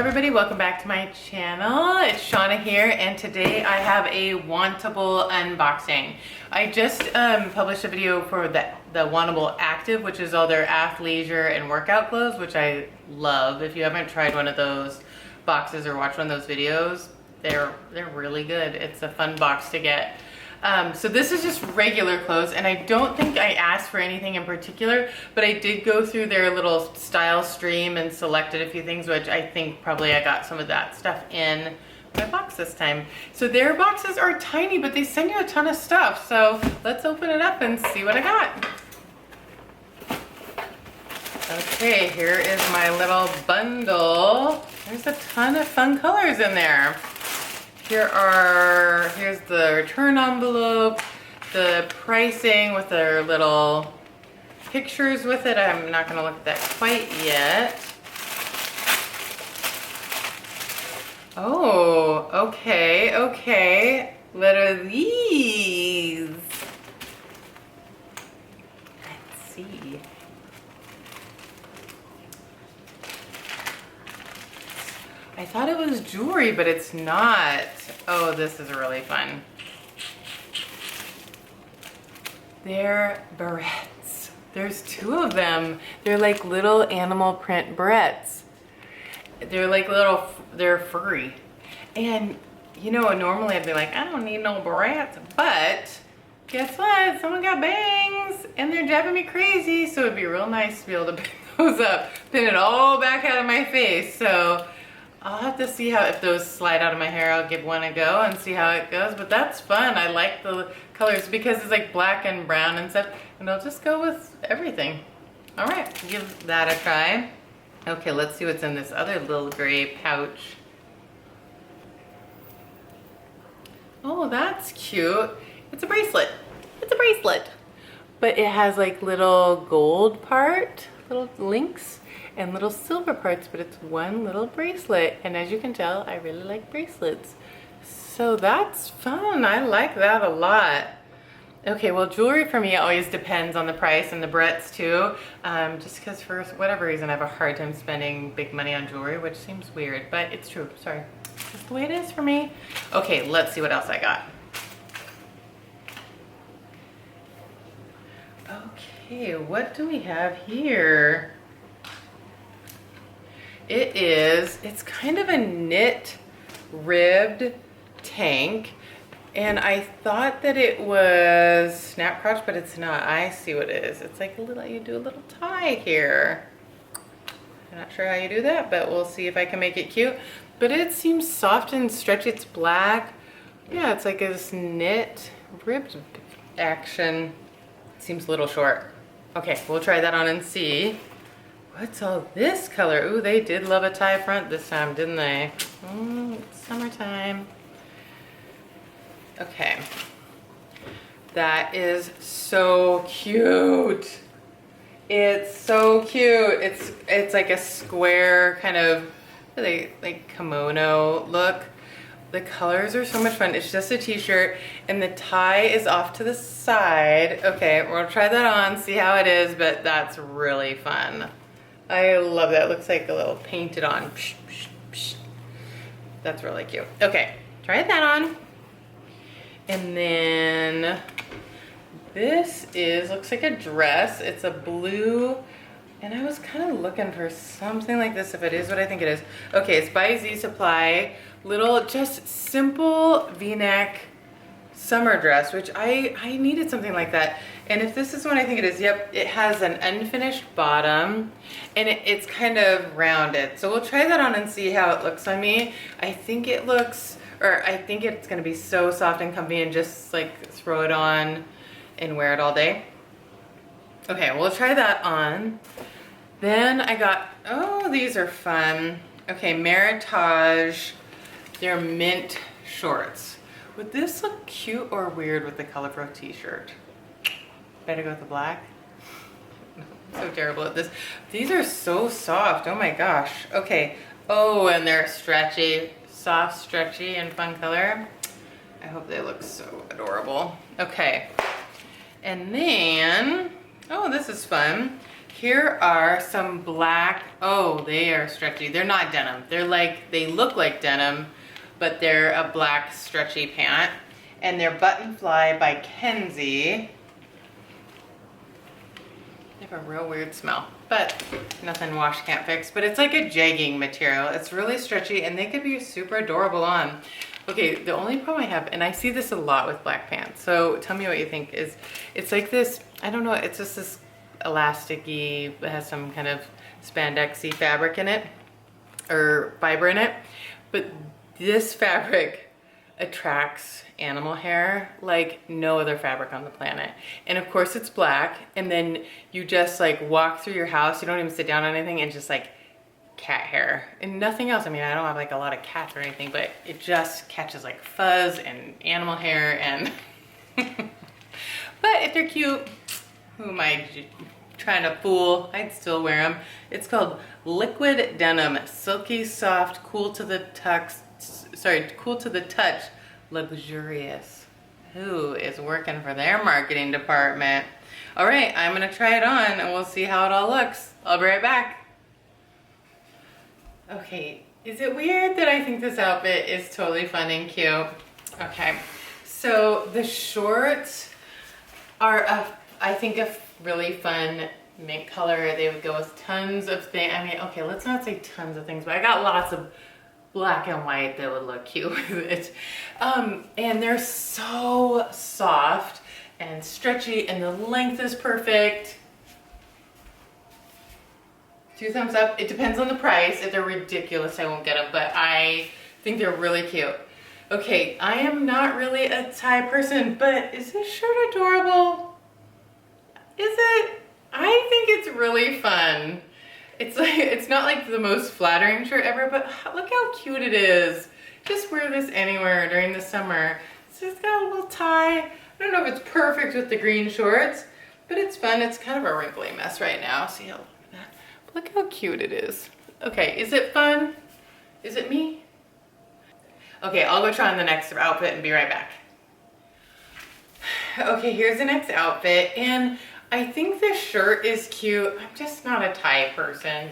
everybody, welcome back to my channel. It's Shawna here, and today I have a Wantable unboxing. I just published a video for the Wantable Active, which is all their athleisure and workout clothes, which I love. If you haven't tried one of those boxes or watched one of those videos, they're really good. It's a fun box to get. So this is just regular clothes, and I don't think I asked for anything in particular, but I did go through their little style stream and selected a few things, which I think probably I got some of that stuff in my box this time. So their boxes are tiny, but they send you a ton of stuff. So let's open it up and see what I got. Okay, here is my little bundle. There's a ton of fun colors in there. Here's the return envelope, the pricing with their little pictures with it. I'm not gonna look at that quite yet. Oh, okay. What are these? Let's see. I thought it was jewelry, but it's not. Oh, this is really fun. They're barrettes. There's two of them. They're like little animal print barrettes. They're furry. And you know, normally I'd be like, I don't need no barrettes, but guess what? Someone got bangs and they're driving me crazy. So it'd be real nice to be able to pick those up, pin it all back out of my face. So I'll have to see how, if those slide out of my hair, I'll give one a go and see how it goes. But that's fun. I like the colors because it's like black and brown and stuff. And I'll just go with everything. All right, give that a try. Okay, let's see what's in this other little gray pouch. Oh, that's cute. It's a bracelet. It's a bracelet. But it has like little gold part, little links, and little silver parts, but it's one little bracelet. And as you can tell, I really like bracelets. So that's fun. I like that a lot. Okay, well, jewelry for me always depends on the price, and the barrettes too. Just because for whatever reason, I have a hard time spending big money on jewelry, which seems weird, but it's true. Sorry. That's the way it is for me. Okay, let's see what else I got. Okay, what do we have here? It's kind of a knit ribbed tank, and I thought that it was snap crotch, but it's not. I see what it is. It's like a little, you do a little tie here. I'm not sure how you do that, but we'll see if I can make it cute. But it seems soft and stretchy. It's black. Yeah, it's like this knit ribbed action. It seems a little short. Okay, we'll try that on and see. What's all this color? Ooh, they did love a tie front this time, didn't they? It's summertime. Okay. That is so cute. It's so cute. It's like a square kind of like kimono look. The colors are so much fun. It's just a t-shirt and the tie is off to the side. Okay, we'll try that on, see how it is, but that's really fun. I love that. It looks like a little painted on. Psh, psh, psh. That's really cute. Okay, try that on. And then this looks like a dress. It's a blue, and I was kind of looking for something like this if it is what I think it is. Okay, it's by Z Supply. Little, just simple V-neck summer dress, which I needed something like that. And if this is what I think it is, yep, it has an unfinished bottom, and it's kind of rounded. So we'll try that on and see how it looks on me. I think it looks, or I think it's gonna be so soft and comfy and just like throw it on and wear it all day. Okay, we'll try that on. Then I got, oh, these are fun. Okay, Meritage, they're mint shorts. Would this look cute or weird with the colorful t-shirt? Better go with the black. I'm so terrible at this. These are so soft, oh my gosh. Okay, oh, and they're stretchy, soft, stretchy, and fun color. I hope they look so adorable. Okay, and then, oh, this is fun. here are some black, oh, they are stretchy. They're not denim. They're like, they look like denim, but they're a black stretchy pant. And they're Button Fly by Kensie. They have a real weird smell, but nothing wash can't fix. But it's like a jegging material. It's really stretchy and they could be super adorable on. Okay, the only problem I have, and I see this a lot with black pants, so tell me what you think, is it's like this, I don't know, it's just this elasticy, it has some kind of spandexy fabric in it, or fiber in it, but this fabric attracts animal hair like no other fabric on the planet. And of course it's black, and then you just like walk through your house, you don't even sit down on anything, and just like cat hair and nothing else. I mean, I don't have like a lot of cats or anything, but it just catches like fuzz and animal hair and but if they're cute, who am I trying to fool? I'd still wear them. It's called Liquid Denim, silky soft, cool to the touch, luxurious. Who is working for their marketing department? All right, I'm gonna try it on and we'll see how it all looks. I'll be right back. Okay, is it weird that I think this outfit is totally fun and cute? Okay, so the shorts are, I think, a really fun mint color. They would go with tons of things. I mean, okay, let's not say tons of things, but I got lots of black and white that would look cute with it. And they're so soft and stretchy, and the length is perfect. 2 thumbs up. It depends on the price. If they're ridiculous, I won't get them, but I think they're really cute. Okay, I am not really a tie person, but is this shirt adorable? Is it? I think it's really fun. It's like, it's not like the most flattering shirt ever, but look how cute it is. Just wear this anywhere during the summer. It's just got a little tie. I don't know if it's perfect with the green shorts, but it's fun. It's kind of a wrinkly mess right now. See how, look how cute it is. Okay, is it fun? Is it me? Okay, I'll go try on the next outfit and be right back. Okay, here's the next outfit, and I think this shirt is cute. I'm just not a tie person,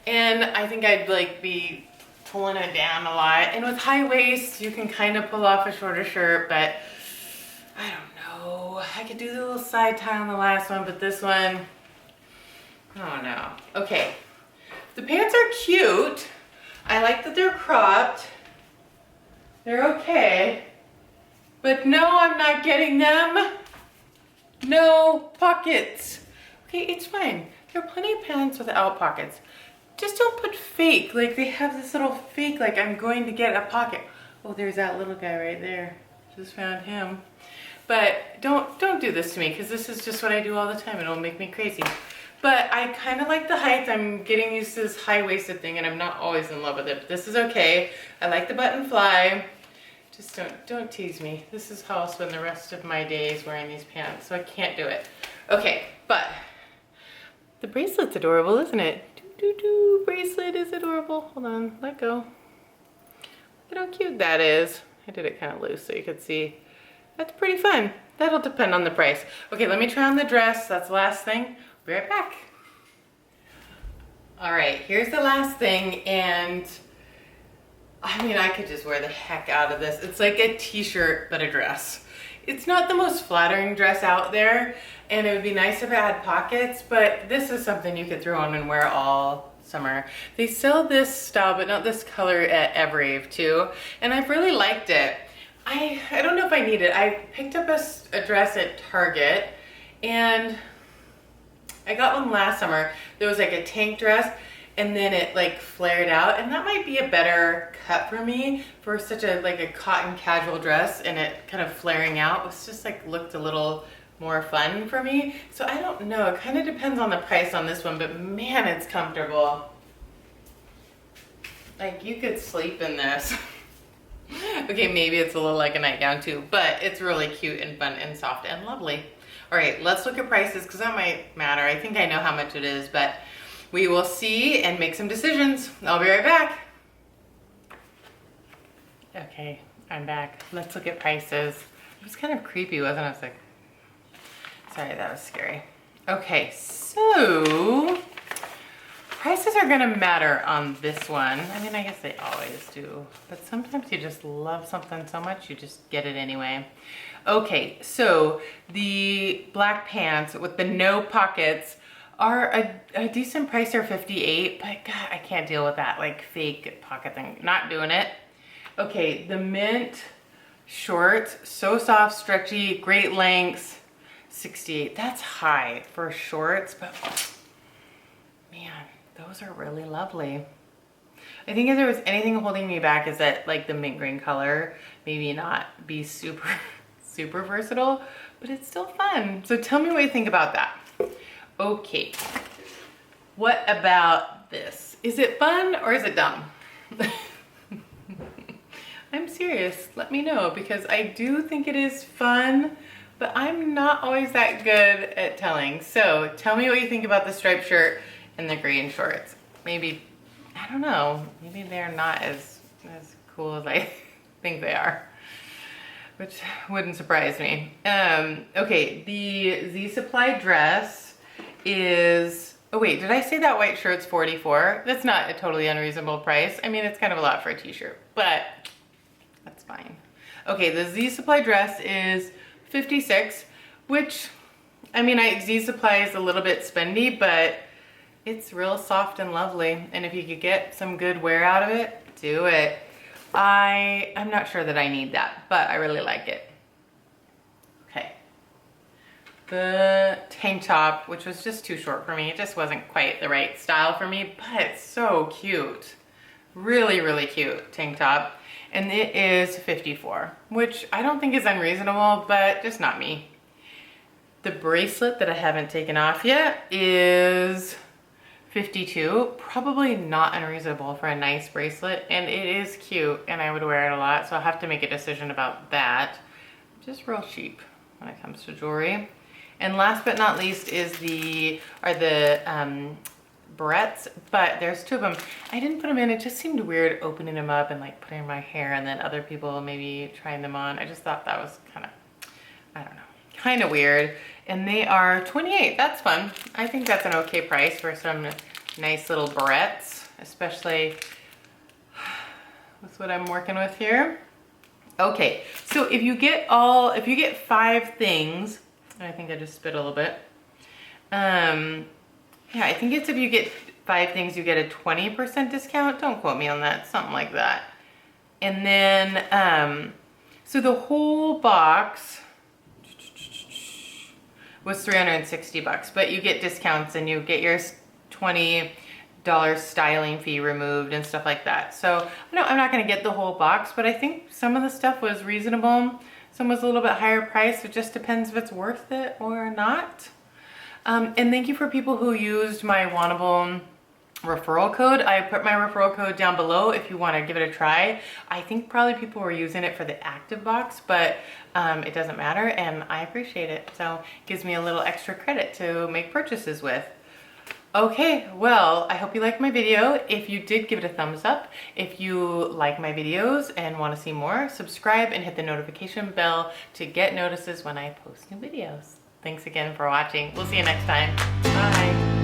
and I think I'd like be pulling it down a lot. And with high waist, you can kind of pull off a shorter shirt, but I don't know. I could do the little side tie on the last one, but this one, oh no. Okay, the pants are cute. I like that they're cropped. They're okay, but no, I'm not getting them. No pockets. Okay, it's fine. There are plenty of pants without pockets. Just don't put fake. Like they have this little fake, like I'm going to get a pocket. Oh, there's that little guy right there. Just found him. But don't do this to me, because this is just what I do all the time. It'll make me crazy. But I kind of like the height. I'm getting used to this high-waisted thing, and I'm not always in love with it. But this is okay. I like the button fly. Just don't tease me. This is how I'll spend the rest of my days wearing these pants, so I can't do it. Okay, but the bracelet's adorable, isn't it? Doo-doo-doo, bracelet is adorable. Hold on, let go. Look at how cute that is. I did it kind of loose so you could see. That's pretty fun. That'll depend on the price. Okay, let me try on the dress. That's the last thing. Be right back. All right, here's the last thing, and I mean, I could just wear the heck out of this. It's like a t-shirt, but a dress. It's not the most flattering dress out there, and it would be nice if it had pockets, but this is something you could throw on and wear all summer. They sell this style, but not this color at Reverie too, and I've really liked it. I don't know if I need it. I picked up a dress at Target, and I got one last summer. There was like a tank dress, and then it like flared out, and that might be a better cut for me for such a like a cotton casual dress, and it kind of flaring out. It was just like looked a little more fun for me. So I don't know, it kind of depends on the price on this one, but man, it's comfortable. Like you could sleep in this. Okay, maybe it's a little like a nightgown too, but it's really cute and fun and soft and lovely. All right, let's look at prices because that might matter. I think I know how much it is, but we will see and make some decisions. I'll be right back. Okay, I'm back. Let's look at prices. It was kind of creepy, wasn't it? I was like, sorry, that was scary. Okay, so prices are gonna matter on this one. I mean, I guess they always do, but sometimes you just love something so much, you just get it anyway. Okay, so the black pants with the no pockets are a decent price. They're $58, but God, I can't deal with that like fake pocket thing. Not doing it. Okay, the mint shorts, so soft, stretchy, great lengths, $68. That's high for shorts, but man, those are really lovely. I think if there was anything holding me back is that like the mint green color, maybe not be super, super versatile, but it's still fun. So tell me what you think about that. Okay, what about this? Is it fun or is it dumb? I'm serious, let me know, because I do think it is fun, but I'm not always that good at telling. So tell me what you think about the striped shirt and the green shorts. Maybe, I don't know, maybe they're not as cool as I think they are, which wouldn't surprise me. Okay, the Z Supply dress is, oh wait, did I say that white shirt's $44? That's not a totally unreasonable price. I mean, it's kind of a lot for a t-shirt, but that's fine. Okay, the Z Supply dress is $56, which, I mean, Z Supply is a little bit spendy, but it's real soft and lovely. And if you could get some good wear out of it, do it. I'm not sure that I need that, but I really like it. Okay. The tank top, which was just too short for me. It just wasn't quite the right style for me, but it's so cute. Really, really cute tank top. And it is $54, which I don't think is unreasonable, but just not me. The bracelet that I haven't taken off yet is $52. Probably not unreasonable for a nice bracelet, and it is cute, and I would wear it a lot, so I'll have to make a decision about that. Just real cheap when it comes to jewelry. And last but not least is the barrettes, but there's two of them. I didn't put them in. It just seemed weird opening them up and like putting in my hair and then other people maybe trying them on. I just thought that was kind of, I don't know, kind of weird. And they are $28. That's fun. I think that's an okay price for some nice little barrettes, especially with what I'm working with here. Okay, so if you get 5 things, I think I just spit a little bit. Yeah, I think it's if you get 5 things, you get a 20% discount. Don't quote me on that, something like that. And then, so the whole box was $360, but you get discounts and you get your $20 styling fee removed and stuff like that. So no, I'm not gonna get the whole box, but I think some of the stuff was reasonable. Some was a little bit higher price. It just depends if it's worth it or not. And thank you for people who used my Wantable referral code. I put my referral code down below if you want to give it a try. I think probably people were using it for the active box, but it doesn't matter, and I appreciate it. So it gives me a little extra credit to make purchases with. Okay, well, I hope you liked my video. If you did, give it a thumbs up. If you like my videos and want to see more, subscribe and hit the notification bell to get notices when I post new videos. Thanks again for watching. We'll see you next time. Bye.